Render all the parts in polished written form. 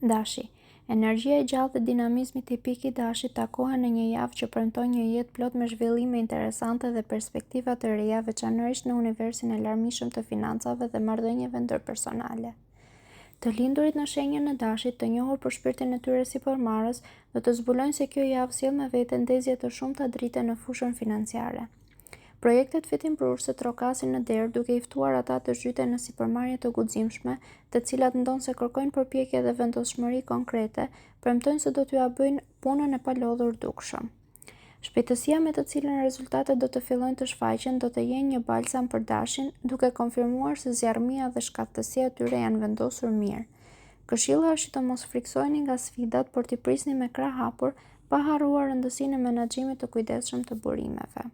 Dashi. Energjia e gjallë dhe dinamizmi tipik i dashit takohen në një javë që premton një jetë plot me zhvillime interesante dhe perspektiva të reja, veçanërisht në universin e larmishëm të financave dhe marrëdhënieve ndërpersonale. Të lindurit në shenjën e dashit, të njohur për shpirtin e tyre sipërmarrës, do të zbulojnë se kjo javë sjell me vete ndezje të shumta drite në fushën financiare. Projektet fitimprurëse trokasin në derë duke i ftuar ata të zhyten në sipërmarrje të guximshme, të cilat ndonse kërkojnë përpjekje dhe vendosmëri konkrete, premtojnë se do t'ua bëjnë punën e palodhur dukshëm. Shpejtësia me të cilën rezultatet do të fillojnë të shfaqen do të jenë një balsam për dashin, duke konfirmuar se zjarrmia dhe shkattësia e tyre janë vendosur mirë. Këshilla është që të mos friksoheni nga sfidat, por t'i prisni me krah hapur, pa harruar rëndësinë e menaxhimit të kujdesshëm të burimeve.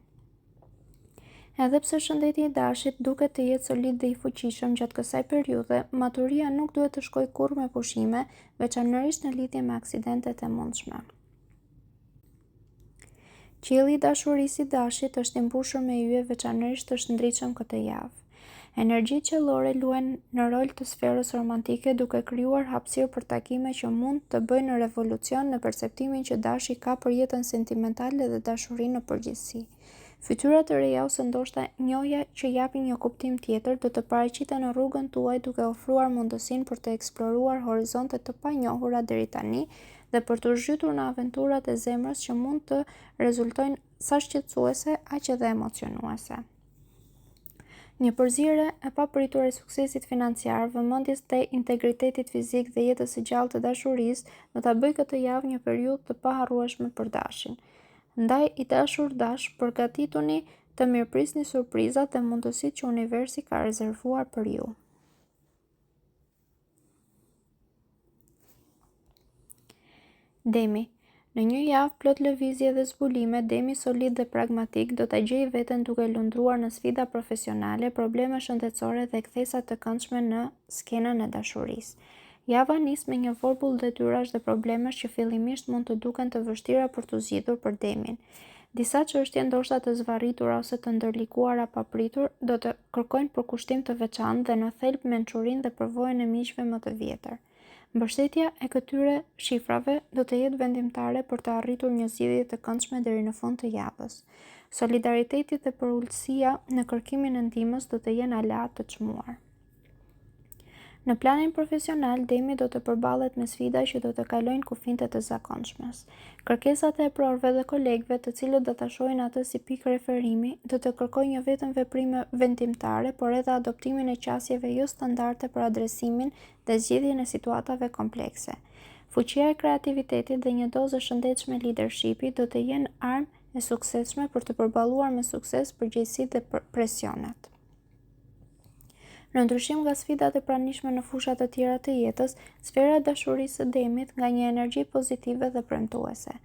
Edhe pse shëndeti i dashit duket të jetë solid dhe i fuqishëm gjatë kësaj periudhe, maturia nuk duhet të shkojë kurrë me pushime, veçanërisht në lidhje me aksidentet e mundshme. Qielli i dashurisë i dashit është i mbushur me yje, veçanërisht është ndritshëm këtë javë. Energjitë qiellore luajnë në rol të sferës romantike, duke krijuar hapësirë për takime që mund të bëjnë revolucion në perceptimin që dashi ka për jetën sentimentale dhe dashurinë në përgjithësi. Fytyra të reja ose ndoshta njohja që japin një kuptim tjetër do të paraqiten në rrugën tuaj, duke ofruar mundësinë për të eksploruar horizonte të panjohura deri tani dhe për të zhytur në aventurat e zemrës që mund të rezultojnë sa shqetësuese aq edhe emocionuese. Një përzierje e papritur e suksesit financiar, vëmendjes te integritetit fizik dhe jetës së gjallë të dashurisë do ta bëjë këtë javë një periudhë të paharrueshme për dashin. Ndaj i dashur dash, përgatituni të mirëprisni surprizat dhe mundësitë që universi ka rezervuar për ju. Demi. Në një javë plot lëvizje dhe zbulime, Demi solid dhe pragmatik do ta gjejë veten duke lundruar në sfida profesionale, probleme shëndetësore dhe kthesa të këndshme në skenën e dashurisë. Java nis me një vorbull detyrash dhe problemesh që fillimisht mund të duken të vështira për t'u zgjidhur për Demin. Disa çështje ndoshta të zvarritura ose të ndërlikuara papritur do të kërkojnë përkushtim të veçantë dhe në thelb mençurinë dhe përvojën e miqve më të vjetër. Mbështetja e këtyre shifrave do të jetë vendimtare për të arritur një zgjidhje të këndshme deri në fund të javës. Solidariteti dhe përulësia në kërkimin e ndihmës do të jenë aleat të çmuar. Në planin profesional, Demi do të përballet me sfida që do të kalojnë kufijtë të zakonshmes. Kërkesat e prorëve dhe kolegëve, të cilët do ta shohin atë si pikë referimi, do të kërkojnë jo vetëm veprime vendimtare, por edhe adoptimin e qasjeve jo standarde për adresimin dhe zgjidhjen e situatave komplekse. Fuqia e kreativitetit dhe një dozë shëndetshme leadershipi do të jenë armë e suksesshme për të përballuar me sukses përgjegjësitë dhe presionet. Në ndryshim nga sfidat e pranishme në fushat të tjera të jetës, sfera e dashurisë së Demit nga një energji pozitive dhe premtuese.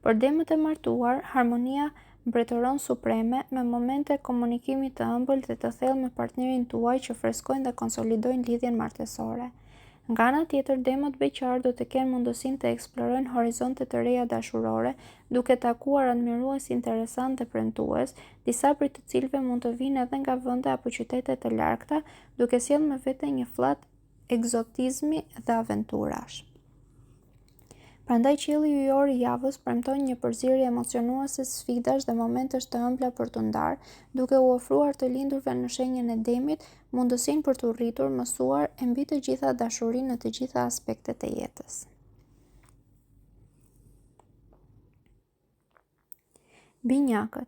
Për demët e martuar, harmonia mbretëron supreme me momente komunikimi të ëmbël dhe të thellë me partnerin tuaj që freskojnë dhe konsolidojnë lidhjen martësore. Nga ana tjetër, demët beqar do të kenë mundësinë të eksplorojnë horizonte të reja dashurore, duke takuar admirues interesant dhe premtues, disa prej të cilëve mund të vinë edhe nga vende apo qytete të largëta, duke sjellë me vete një fllak egzotizmi dhe aventurash. Prandaj qielli yjor i javës premton një përzierje emocionuese sfidash dhe momentesh të ëmbla për t'u ndarë, duke u ofruar të lindurve në shenjën e Demit mundësinë për t'u rritur, mësuar e mbi të gjitha dashurinë në të gjitha aspektet e jetës. Binjakët.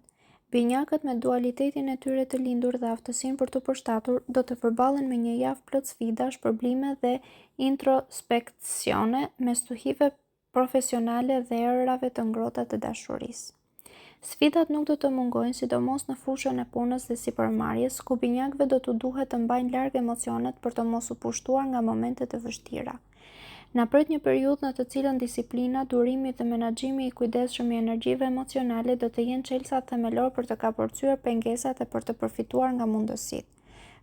Binjakët me dualitetin e tyre të lindur dhe aftësinë për t'u përshtatur do të përballen me një javë plot sfidash, probleme dhe introspeksione me stuhive profesionale dhe erërave të ngrohta të dashurisë. Sfidat nuk do të mungojnë, sidomos në fushën e punës dhe sipërmarrjes, ku binjakëve do t'u duhet të mbajnë larg emocionet për të mos u pushtuar nga momentet të vështira. Na pret një periudhë në të cilën disiplina, durimi dhe menaxhimi i kujdesshëm i energjive emocionale do të jenë çelësa themelor për të kapërcyer pengesat e për të përfituar nga mundësitë.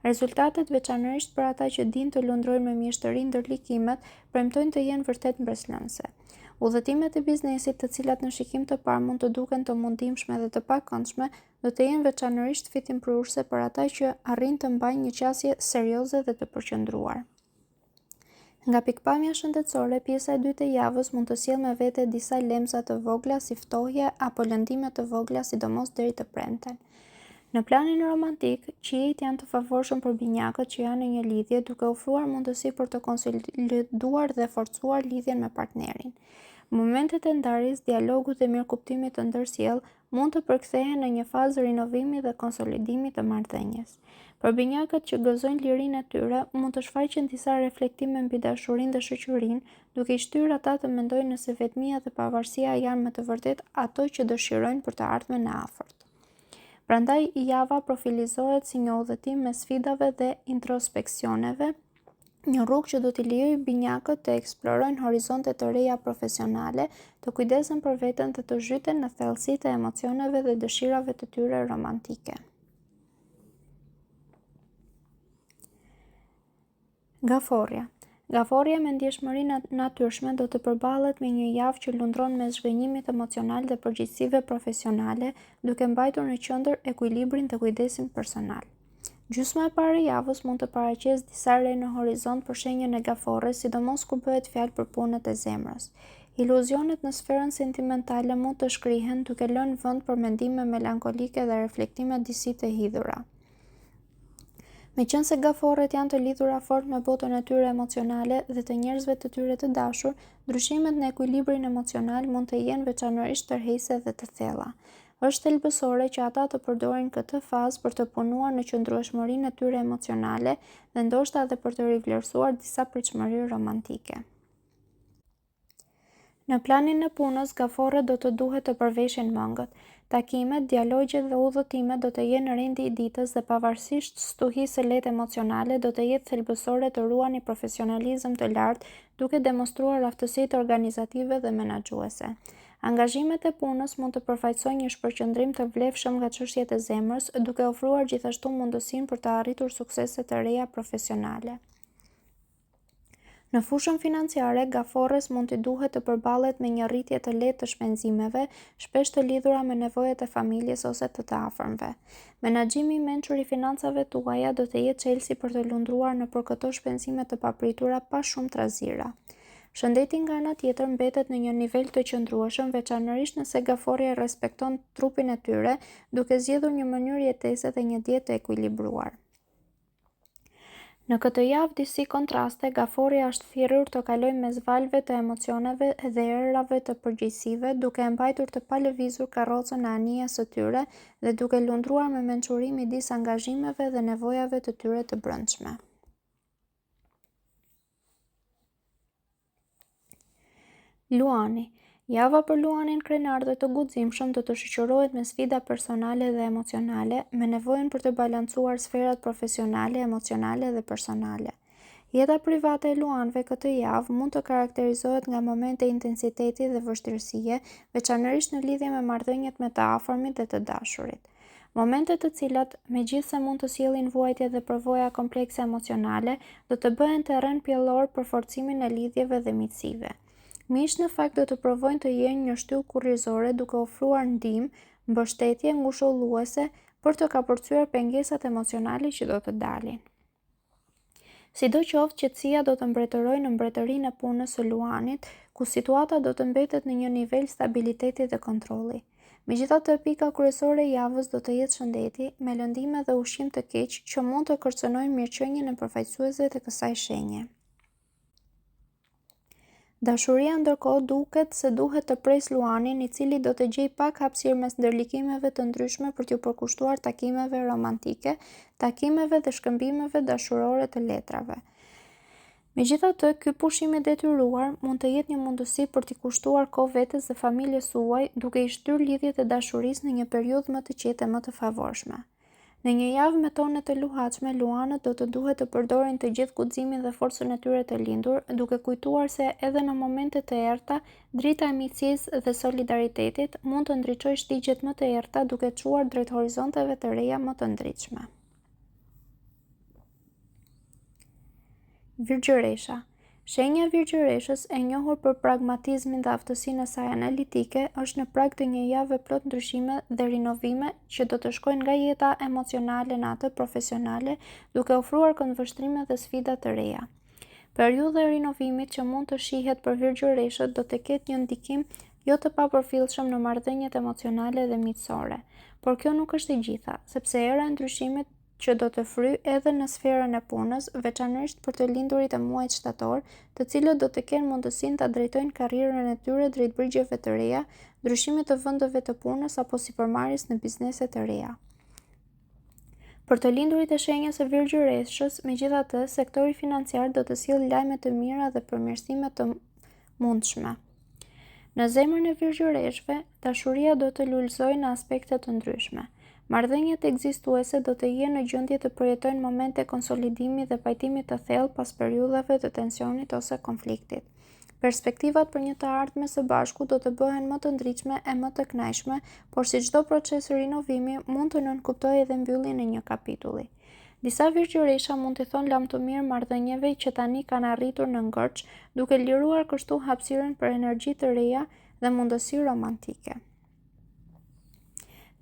Rezultatet, veçanërisht për ata që dinë të lundrojnë me mjeshtëri ndërlikimet, premtojnë të jenë vërtet mbreslënëse. Udhëtimet e biznesit, të cilat në shikim të parë mund të duken të mundimshme dhe të pakëndshme, do të jenë veçanërisht fitimprurëse për ata që arrin të mbajnë një qasje serioze dhe të përqendruar. Nga pikpamja shëndetësore, pjesa e dytë e javës mund të sjellë me vete disa lemza të vogla si ftohje apo lëndime të vogla, sidomos deri të premten. Në planin romantik, qiejt janë të favorshëm për binjakët që janë në një lidhje, duke ofruar mundësi për të konsoliduar dhe forcuar lidhjen me partnerin. Momentet e ndarjes, dialogut dhe mirëkuptimit të ndërsjellë mund të përkthehen në një fazë rinovimi dhe konsolidimi të marrëdhënies. Për binjakët që gëzojnë lirinë e tyre, mund të shfaqen disa reflektime mbi dashurinë dhe shoqërinë, duke i shtyrë ata të mendojnë nëse vetmia dhe pavarësia janë me të vërtetë ato që dëshirojnë për të ardhmen e afërt. Prandaj, java profilizohet si një udhëtim me sfidave dhe introspeksioneve, një rrugë që do t'i lejojë binjakët të eksplorojnë horizonte të reja profesionale, të kujdesen për veten dhe të zhyten në thellësitë e emocioneve dhe dëshirave të tyre romantike. Gaforja me ndjeshmëri natyrshme do të përballet me një javë që lundron mes zhgënjimit emocional dhe përgjegjësive profesionale, duke mbajtur në qendër ekuilibrin dhe kujdesin personal. Gjysma e parë e javës mund të paraqesë disa re në horizont për shenjën e gaforres, sidomos kur bëhet fjalë për punët e zemrës. Iluzionet në sferën sentimentale mund të shkrihen, duke lënë vend për mendime melankolike dhe reflektime disi të hidhura. Meqense gaforret janë të lidhura fort me botën e tyre emocionale dhe të njerëzve të tyre të dashur, ndryshimet në ekuilibrin emocional mund të jenë veçanërisht tërheqëse dhe të thella. Është thelbësore që ata të përdorin këtë fazë për të punuar në qëndrueshmërinë e tyre emocionale dhe ndoshta edhe për të rivlerësuar disa pritshmëri romantike. Në planin e punës, gaforret do të duhet të përveshin mëngët. Takimet, dialogjet dhe udhëtimet do të jenë rendi i ditës dhe pavarësisht stuhisë së lehtë emocionale, do të jetë thelbësore të ruani profesionalizëm të lartë, duke demonstruar aftësitë organizative dhe menaxhuese. Angazhimet e punës mund të përfaqësojnë një shpërqendrim të vlefshëm nga çështjet e zemrës, duke ofruar gjithashtu mundësinë për të arritur suksese të reja profesionale. Në fushën financiare, gaforres mund t'i duhet të përballet me një rritje të lehtë të shpenzimeve, shpesh të lidhura me nevojat e familjes ose të afërmve. Menaxhimi i mençur i financave tuaja do të jetë çelësi për të lundruar nëpër këto shpenzime të papritura pa shumë trazira. Shëndeti nga ana tjetër mbetet në një nivel të qëndrueshëm, veçanërisht nëse gaforja respekton trupin e tyre, duke zgjedhur një mënyrë jetese dhe një dietë të ekuilibruar. Në këtë javë disi kontraste, gaforja është thirrur të kalojë mes valve të emocioneve dhe erave të përgjegjësive, duke e mbajtur të palëvizur karrocën e anijes së tyre dhe duke lundruar me mençuri midis angazhimeve dhe nevojave të tyre të brendshme. Luani. Java për luanin krenar dhe të guximshëm do të shoqërohet me sfida personale dhe emocionale, me nevojën për të balancuar sferat profesionale, emocionale dhe personale. Jeta private e luanëve këtë javë mund të karakterizohet nga momente intensiteti dhe vështirësie, veçanërisht në lidhje me marrëdhëniet me të afërmit dhe të dashurit. Momente të cilat, megjithse mund të sjellin vuajtje dhe përvoja komplekse emocionale, do të bëhen terren pjellor për forcimin e lidhjeve dhe miqësive. Miqtë në fakt do të provojnë të jenë një shtyllë kurrizore duke ofruar ndihmë, mbështetje ngushëlluese për të kapërcyer pengesat emocionale që do të dalin. Sidoqoftë, qetësia do të mbretërojë në mbretërinë e punës së luanit, ku situata do të mbetet në një nivel stabiliteti dhe kontrolli. Megjithatë, pika kryesore e javës do të jetë shëndeti, me lëndime dhe ushqim të keq që mund të kërcënojnë mirëqenien e përfaqësuesve të kësaj shenje. Dashuria ndërkohë duket se duhet të presë luanin, i cili do të gjejë pak hapësirë mes ndërlikimeve të ndryshme për t'u përkushtuar takimeve romantike, takimeve dhe shkëmbimeve dashurore të letrave. Megjithatë, ky pushim i detyruar mund të jetë një mundësi për t'i kushtuar kohë vetes dhe familjes suaj, duke i shtyrë lidhjet e dashurisë në një periudhë më të qetë e më të favorshme. Në një javë me tone të luhatshme, luanët do të duhet të përdorin të gjithë guximin dhe forcën e tyre të lindur, duke kujtuar se edhe në momente të errta, drita e miqësisë dhe solidaritetit mund të ndriçojë shtigjet më të errta duke çuar drejt horizonteve të reja më të ndritshme. Virgjëresha. Shenja e Virgjëreshës, e njohur për pragmatizmin dhe aftësinë e saj analitike, është në prag të një jave plot ndryshime dhe rinovime që do të shkojnë nga jeta emocionale në atë profesionale, duke ofruar këndvështrime dhe sfida të reja. Periudha e rinovimit që mund të shihet për virgjëreshët do të ketë një ndikim jo të papërfillshëm në marrëdhëniet emocionale dhe miqësore, por kjo nuk është e gjitha, sepse era e ndryshimit që do të fry edhe në sferën e punës, veçanërisht për të lindurit e muajit shtator, të cilët do të kenë mundësinë ta drejtojnë karrierën e tyre drejt brigjeve të reja, ndryshimit të vendeve të punës apo sipërmarrjes në biznese të reja. Për të lindurit e shenjës së virgjëreshës, megjithatë, sektori financiar do të sjellë lajme të mira dhe përmirësime të mundshme. Në zemrën e virgjëreshëve, dashuria do të lulëzojë në aspekte të ndryshme. Marrëdhëniet ekzistuese do të jenë në gjendje të përjetojnë momente konsolidimi dhe pajtimi të thellë pas periudhave të tensionit ose konfliktit. Perspektivat për një të ardhme së bashku do të bëhen më të ndritshme e më të kënaqshme, por si çdo proces rinovimi mund të nënkuptojë edhe mbylljen e një kapitulli. Disa virgjëresha mund t'i thonë lam të mirë marrëdhënieve që tani kanë arritur në ngërç, duke liruar kështu hapësirën për energji të reja dhe mundësi romantike.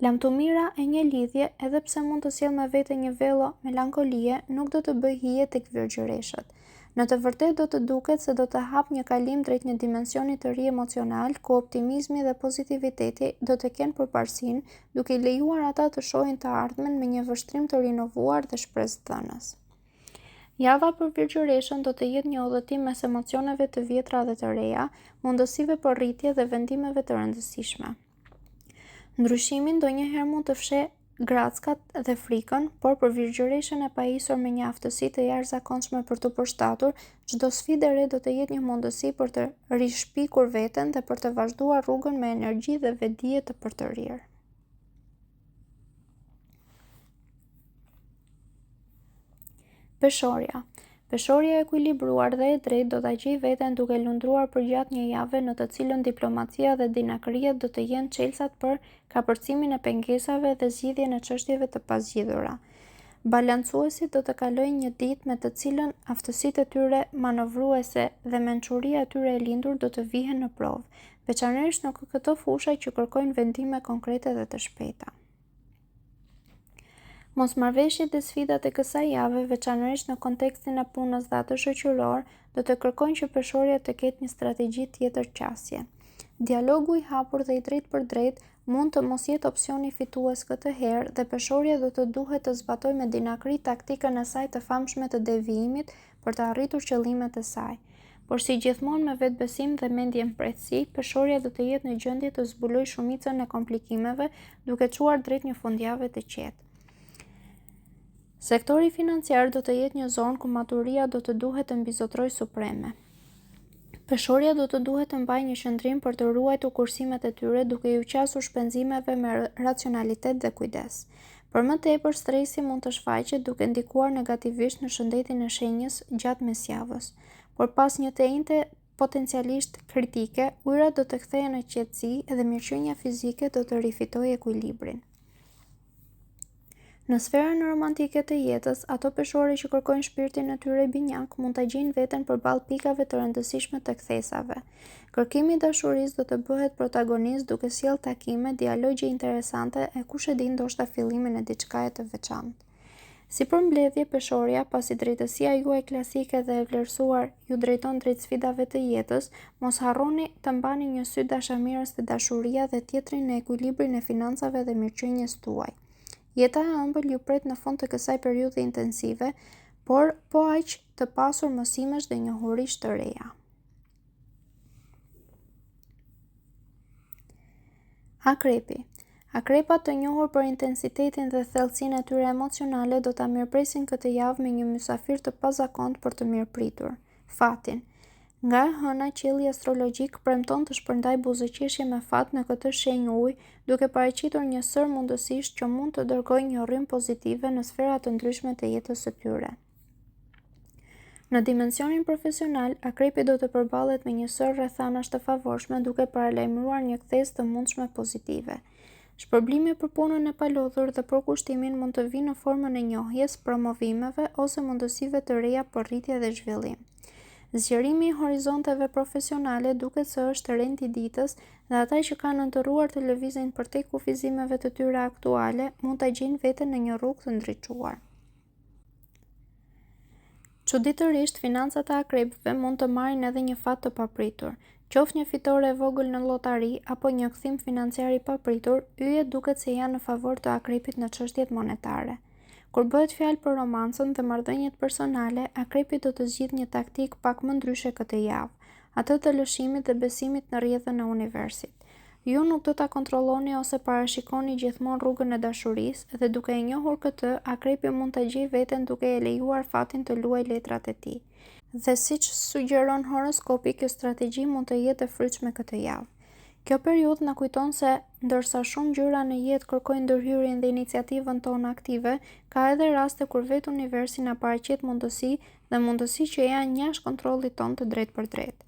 Lamtumira e një lidhje, edhe pse mund të sjellë me vete një vello melankolie, nuk do të bëjë hije tek virgjëreshët. Në të vërtetë do të duket se do të hap një kalim drejt një dimensioni të ri emocional, ku optimizmi dhe pozitiviteti do të kenë përparësinë, duke I lejuar ata të shohin të ardhmen me një vështrim të rinovuar dhe shpresëdhënës. Java për virgjëreshën do të jetë një udhëtim mes emocioneve të vjetra dhe të reja, mundësive për rritje dhe vendimeve të rëndësishme. Ndryshimin ndonjëherë mund të fshehë grackat dhe frikën, por për virgjëreshën e pajisur me një aftësi të jashtëzakonshme për të përshtatur, çdo sfidë e re do të jetë një mundësi për të rishpikur veten dhe për të vazhduar rrugën me energji dhe vetdije të përtërir. Peshorja. Peshorja e ekuilibruar dhe e drejtë do ta gjejë veten duke lundruar përgjatë një jave në të cilën diplomacia dhe dinakria do të jenë çelësat për kapërcimin e pengesave dhe zgjidhjen e çështjeve të pazgjidhura. Balancuesit do të kalojnë një ditë me të cilën aftësitë e tyre manovruese dhe mençuria e tyre e lindur do të vihen në provë, veçanërisht në këto fusha që kërkojnë vendime konkrete dhe të shpejta. Mosmarrëveshjet dhe sfidat e kësaj jave, veçanërisht në kontekstin e punës dhe atë shoqëror, do të kërkojnë që peshorja të ketë një strategji tjetër qasje. Dialogu I hapur dhe I drejtë për drejtë mund të mos jetë opsioni fitues këtë herë dhe peshorja do të duhet të zbatojë me dinakri taktikën e saj të famshme të devijimit për të arritur qëllimet e saj. Por si gjithmonë me vetbesim dhe mendje mprejtësi, peshorja do të jetë në gjendje të zbulojë shumicën e komplikimeve duke çuar drejt një fundjave të qetë. Sektori financiar do të jetë një zonë ku maturia do të duhet të mbizotrojë supreme. Peshorja do të duhet të mbajë një qëndrim për të ruajtur kursimet e tyre duke I qasur shpenzimeve me racionalitet dhe kujdes. Për më tepër, stresi mund të shfaqet duke ndikuar negativisht në shëndetin e shenjës gjatë mesjavës, por pas një të njëjte potencialisht kritike, ujërat do të kthehen në qetësi dhe mirëqenia fizike do të rifitojë ekuilibrin. Në sferën romantike të jetës, ato peshore që kërkojnë shpirtin e tyre binjak mund ta gjejnë veten përballë pikave të rëndësishme të kthesave. Kërkimi I dashurisë do të bëhet protagonist duke sjellë takime, dialogje interesante e kush e di ndoshta fillimin e diçkaje të veçantë. Si përmbledhje, peshorja, pasi drejtësia juaj klasike dhe e vlerësuar ju drejton drejt sfidave të jetës, mos harroni të mbani një sy dashamirës te dashuria dhe tjetrin në ekuilibrin e financave dhe mirëqenies tuaj. Jeta e ëmbël ju pret në fund të kësaj periudhe intensive, por po aq të pasur mësimesh dhe njohurish të reja. Akrepi. Akrepat të njohur për intensitetin dhe thellësinë e tyre emocionale do ta mirëpresin këtë javë me një mysafir të pazakontë për të mirëpritur, fatin. Nga e hëna, qielli astrologjik premton të shpërndajë buzëqeshje me fat në këtë shenjë ujë, duke paraqitur një sër mundësish që mund të dërgojë një rrymë pozitive në sfera të ndryshme të jetës së tyre. Në dimensionin profesional, akrepi do të përballet me një sër rrethanash të favorshme duke paralajmëruar një ktesë të mundshme pozitive. Shpërblimi për punën e palodhur dhe për kushtimin mund të vinë në formën e njohjes, promovimeve ose mundësive të reja për rritje dhe zhvillim. Zgjerimi I horizonteve profesionale duket se është rend I ditës dhe ata që kanë nëntëruar të lëvizin përtej kufizimeve të tyre aktuale mund ta gjejnë veten në një rrugë të ndriçuar. Çuditërisht, financat e akrepëve mund të marrin edhe një fat të papritur. Qoftë një fitore e vogël në llotari apo një kthim financiar i papritur, yjet duket se janë në favor të akrepit në çështjet monetare. Kur bëhet fjalë për romancën dhe marrëdhëniet personale, akrepi do të zgjidhë një taktik pak më ndryshe këtë javë, atë të lëshimit dhe besimit në rrjedhën e universit. Ju nuk do ta kontrolloni ose parashikoni gjithmonë rrugën e dashurisë dhe duke e njohur këtë, akrepi mund ta gjejë veten duke e lejuar fatin të luajë letrat e tij. Dhe siç sugjeron horoskopi, kjo strategji mund të jetë e frytshme këtë javë. Kjo periudhë na kujton se, ndërsa shumë gjëra në jetë kërkojnë ndërhyrjen dhe iniciativën tonë aktive, ka edhe raste kur vetë universi na paraqet mundësi që janë jashtë kontrollit tonë të drejtë për drejtë.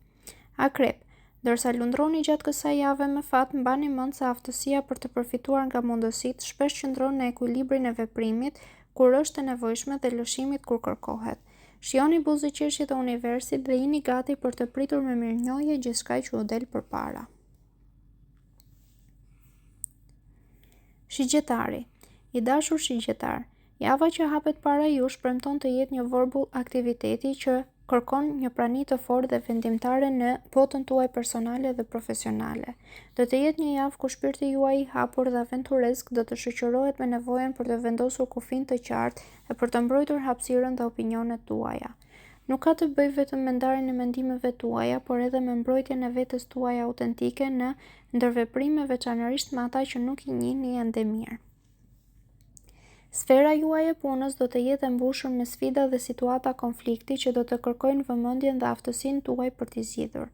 Akrep, ndërsa lundroni gjatë kësaj jave me fat, mbani mend se aftësia për të përfituar nga mundësitë shpesh qëndron në ekuilibrin e veprimit kur është e nevojshme dhe lëshimit kur kërkohet. Shijoni buzëqeshjet e universit dhe jini gati për të pritur me mirënjohje gjithçka që u del përpara. Shigjetari. I dashur shigjetar, java që hapet para jush premton të jetë një vorbull aktiviteti që kërkon një prani të fortë dhe vendimtare në botën tuaj personale dhe profesionale. Do të jetë një javë ku shpirti juaj i hapur dhe aventuresk do të shoqërohet me nevojën për të vendosur kufin të qartë e për të mbrojtur hapësirën dhe opinionet tuaja. Nuk ka të bëjë vetëm me ndarjen e mendimeve tuaja, por edhe me mbrojtjen e vetes tuaja autentike në ndërveprime, veçanërisht me ata që nuk i njihni ende mirë. Sfera juaj e punës do të jetë e mbushur me sfida dhe situata konflikti që do të kërkojnë vëmendjen dhe aftësinë tuaj për t'i zgjidhur.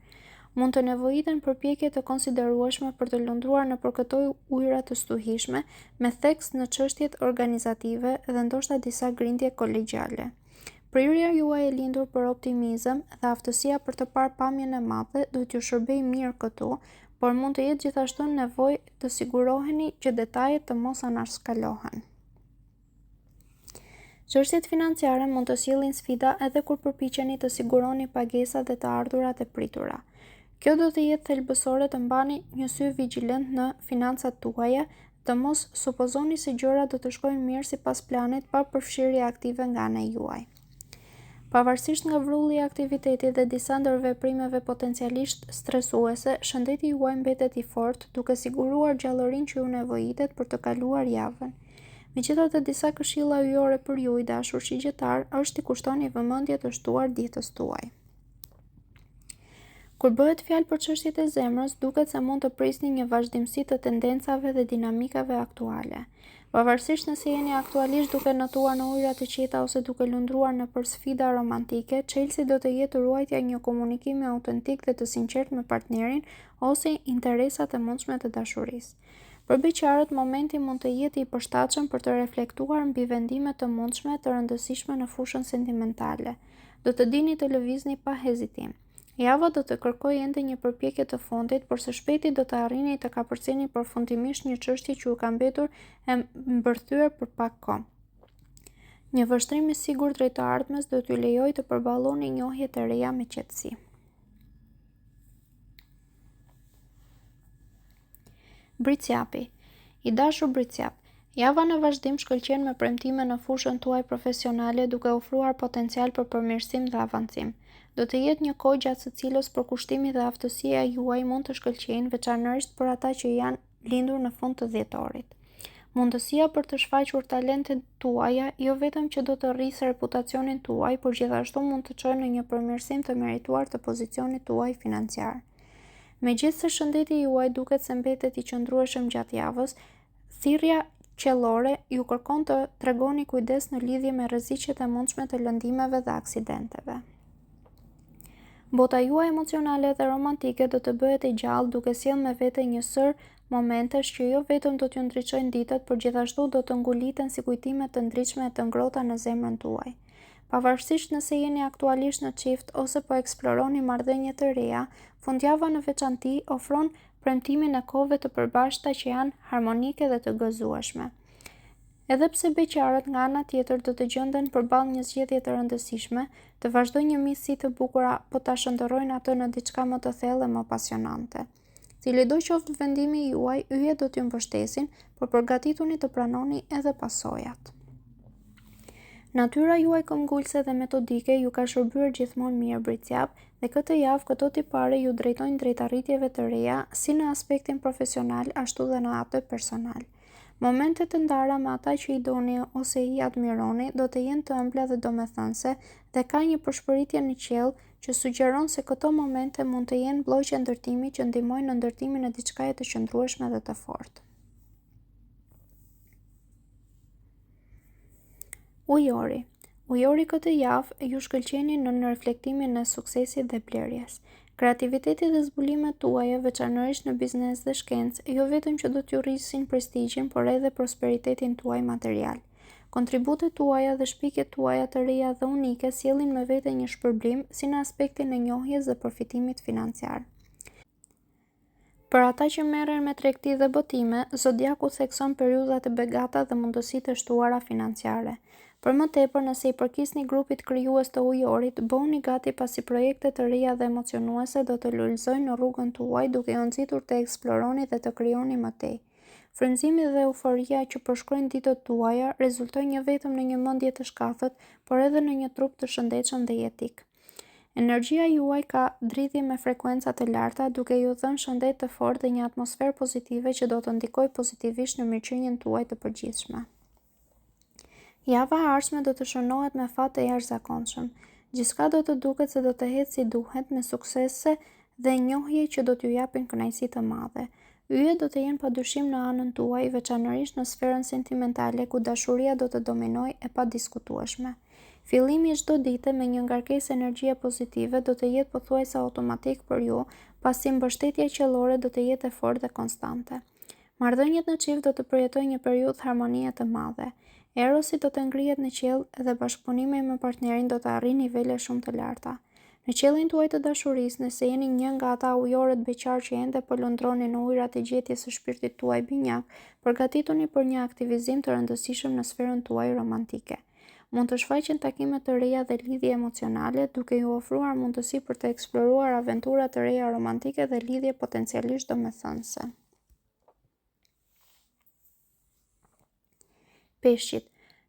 Mund të nevojiten përpjekje të konsiderueshme për të lundruar nëpër këto ujëra të stuhishme, me theks në çështjet organizative dhe ndoshta disa grindje kolegjiale. Prirja juaj e lindur për optimizëm dhe aftësia për të parë pamjen e madhe do t'ju shërbejë mirë këtu, por mund të jetë gjithashtu nevojë të siguroheni që detajet të mos anarskalohen. Çështjet financiare mund të sjellin sfida edhe kur përpiqeni të siguroni pagesat dhe të ardhurat e pritura. Kjo do të jetë thelbësore të mbani një sy vigjilent në financat tuaja, të mos supozoni se gjërat do të shkojnë mirë sipas planit pa përfshirje aktive nga ana juaj. Pavarësisht nga vrulli i aktivitetit dhe disa ndërveprimeve potencialisht stresuese, shëndeti juaj mbetet i fortë, duke siguruar gjallërinë që ju nevojitet për të kaluar javën. Megjithatë, disa këshilla yjore për ju, i dashur shigjetar, është t'i kushtoni vëmendje të shtuar ditës tuaj. Kur bëhet fjalë për çështjet e zemrës, duket se mund të prisni një vazhdimsi të tendencave dhe dinamikave aktuale. Pavarësisht nëse jeni aktualisht duke notuar në ujëra të qeta ose duke lundruar nëpër sfida romantike, çelësi do të jetë ruajtja e një komunikimi autentik dhe të sinqertë me partnerin ose interesat e mundshme të dashurisë. Për beqarët, momenti mund të jetë i përshtatshëm për të reflektuar mbi vendime të mundshme të rëndësishme në fushën sentimentale. Do të dini të lëvizni pa hezitim. Java do të kërkojë ende një përpjekje të fundit, por së shpejti do të arrini të kapërceni përfundimisht një çështje që u ka mbetur e mbërthyer për pak kohë. Një vështrim i sigurt drejt të ardhmes do t'ju lejojë të përballoni njohje të reja me qetësi. Bricjapi. I dashur Bricjap, java në vazhdim shkëlqen me premtime në fushën tuaj profesionale duke ofruar potencial për përmirësim dhe avancim. Do të jetë një kohë gjatë së cilës përkushtimi dhe aftësia juaj mund të shkëlqejnë, veçanërisht për ata që janë lindur në fund të dhjetorit. Mundësia për të shfaqur talentet tuaja jo vetëm që do të rrisë reputacionin tuaj, por gjithashtu mund të çojë në një përmirësim të merituar të pozicionit tuaj financiar. Megjithëse shëndeti juaj duket se mbetet i qëndrueshëm gjatë javës, thirrja qellore ju kërkon të tregoni kujdes në lidhje me rreziqet e mundshme të lëndimeve dhe aksidenteve. Bota juaj emocionale dhe romantike do të bëhet e gjallë duke sjellë me vete një sër momentesh që jo vetëm do t'ju ndriçojnë ditët, por gjithashtu do të nguliten si kujtime të ndritshme e të ngrohta në zemrën tuaj. Pavarësisht nëse jeni aktualisht në çift ose po eksploroni marrëdhënie të reja, fundjava në veçanti ofron premtimin e kohëve të përbashkëta që janë harmonike dhe të gëzueshme. Edhe pse beqarët nga ana tjetër do të gjenden përballë një zgjedhje të rëndësishme, të vazhdojnë një miqësi të bukur po ta shndërrojnë atë në diçka më të thellë e më pasionante. Cilido qoftë vendimi juaj, yjet do t'ju mbështesin, por përgatituni të pranoni edhe pasojat. Natyra juaj këmbgulse dhe metodike ju ka shërbyer gjithmonë mirë britsjap dhe këtë javë këto tipare ju drejtojnë drejt arritjeve të reja si në aspektin profesional ashtu dhe në atë personal. Momentet të ndara me ata që i doni ose i admironi do të jenë të ëmbla dhe domethënëse dhe ka një përshpëritje në qiell që sugjeron se këto momente mund të jenë bllojqe ndërtimi që ndihmojnë në ndërtimin e diçkaje të qëndrueshme dhe të fortë. Ujori. Ujori këtë javë ju shkëlqeni në reflektimin e suksesit dhe blerjes. Kreativiteti dhe zbulimet tuaja, veçanërisht në biznes dhe shkencë, jo vetëm që do t'ju rrisin prestigjin, por edhe prosperitetin tuaj material. Kontributet tuaja dhe shpikjet tuaja të reja dhe unike sjellin me vete një shpërblim si në aspektin e njohjes dhe përfitimit financiar. Për ata që merren me tregti dhe botime, zodiaku thekson periudha të begata dhe mundësi të shtuara financiare. Për më tepër, nëse i përkisni grupit krijues të ujorit, bëhuni gati pasi projekte të reja dhe emocionuese do të lulëzojnë në rrugën tuaj duke ju nxitur të eksploroni dhe të krijoni më tej. Frymëzimi dhe euforia që përshkruajnë ditët tuaja rezultojnë jo vetëm në një mendje të shkathët, por edhe në një trup të shëndetshëm dhe jetik. Energjia juaj ka dridhje me frekuenca të larta, duke ju dhënë shëndet të fortë dhe një atmosferë pozitive që do të ndikojë pozitivisht në mirëqenien tuaj të përgjithshme. Java e ardhshme do të shënohet me fat të jashtëzakonshëm. Gjithçka do të duket se do të ecë si duhet, me suksese dhe njohje që do t'ju japin kënaqësi të madhe. Yjet do të jenë padyshim në anën tuaj, veçanërisht në sferën sentimentale ku dashuria do të dominojë e padiskutueshme. Fillimi i çdo dite me një ngarkesë energjie pozitive do të jetë pothuajse automatik për ju, pasi mbështetja qiellore do të jetë e fortë dhe konstante. Marrëdhëniet në çift do të përjetojnë një periudhë harmonie të madhe. Erosi do të ngrihet në qiell dhe bashkëpunimi me partnerin do të arrijë nivele shumë të larta. Në qiellin tuaj të dashurisë, nëse jeni një nga ata ujorët beqar që ende po lundroni në ujërat e gjetjes së shpirtit tuaj binjak, përgatituni për një aktivizim të rëndësishëm në sferën tuaj romantike. Mund të shfaqen takime të reja dhe lidhje emocionale, duke ju ofruar mundësi për të eksploruar aventura të reja romantike dhe lidhje potencialisht domethënëse. Peshqit.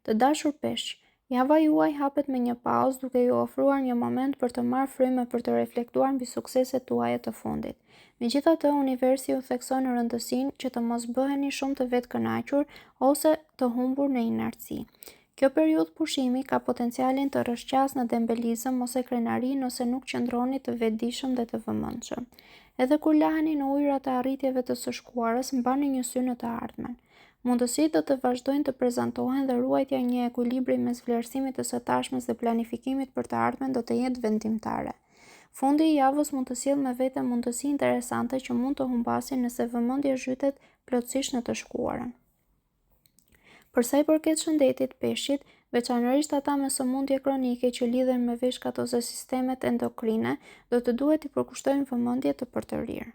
Të dashur peshq, java juaj hapet me një pauzë duke ju ofruar një moment për të marrë frymë për të reflektuar mbi sukseset tuaja të fundit. Megjithatë, universi ju thekson rëndësinë që të mos bëheni shumë të vetkënaqur ose të humbur në inerci. Kjo periudhë pushimi ka potencialin të rrëshqasë në dembelizëm ose krenari nëse nuk qëndroni të vetëdijshëm dhe të vëmendshëm. Edhe kur laheni në ujërat e arritjeve të së shkuarës, mbani një sy në të ardhmen. Mundësitë do të vazhdojnë të prezantohen dhe ruajtja një ekuilibri mes vlerësimit të së tashmes dhe planifikimit për të ardhmen do të jetë vendimtare. Fundi i javës mund të sjellë me vete mundësi interesante që mund të humbasin nëse vëmendja zhytet plotësisht në të shkuarën. Për sa i përket shëndetit peshqit, veçanërisht ata me sëmundje kronike që lidhen me veshkat ose sistemet endokrine, do të duhet i përkushtojnë vëmendje të përtërirë.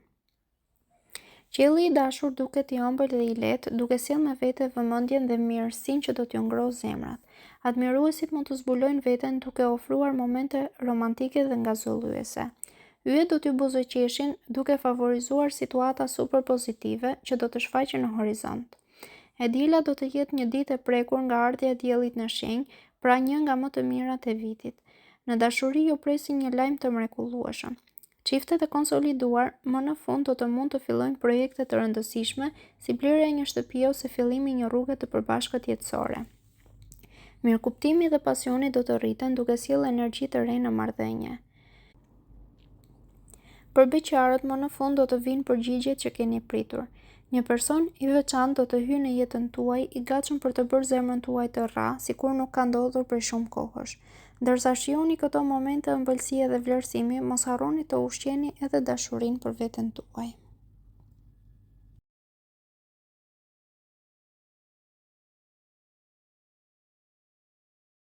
Qielli i dashur duket i ëmbël dhe i lehtë, duke sjellë me vete vëmendjen dhe mirësinë që do t'ju ngrohë zemrat. Admiruesit mund të zbulojnë veten duke ofruar momente romantike dhe ngazulluese. Yjet do t'ju buzëqeshin duke favorizuar situata super pozitive që do të shfaqen në horizont. E dila do të jetë një ditë e prekur nga ardhja e diellit në shenjë, pra një nga më të mirat e vitit. Në dashuri ju presin një lajm të mrekullueshëm. Çiftet e konsoliduar më në fund do të mund të fillojnë projekte të rëndësishme, si blerja e një shtëpie ose fillimi i një rruge të përbashkët jetësore. Mirëkuptimi dhe pasioni do të rriten duke sjellë energji të re në marrëdhënie. Për beqarët më në fund do të vinë përgjigjet që keni pritur. Një person i veçantë do të hyjë në jetën tuaj, i gatshëm për të bërë zemrën tuaj të rrahë, sikur nuk ka ndodhur prej shumë kohësh. Ndërsa shihoni këto momente ëmbëlsie dhe vlerësimi, mos harroni të ushqeni edhe dashurinë për veten tuaj.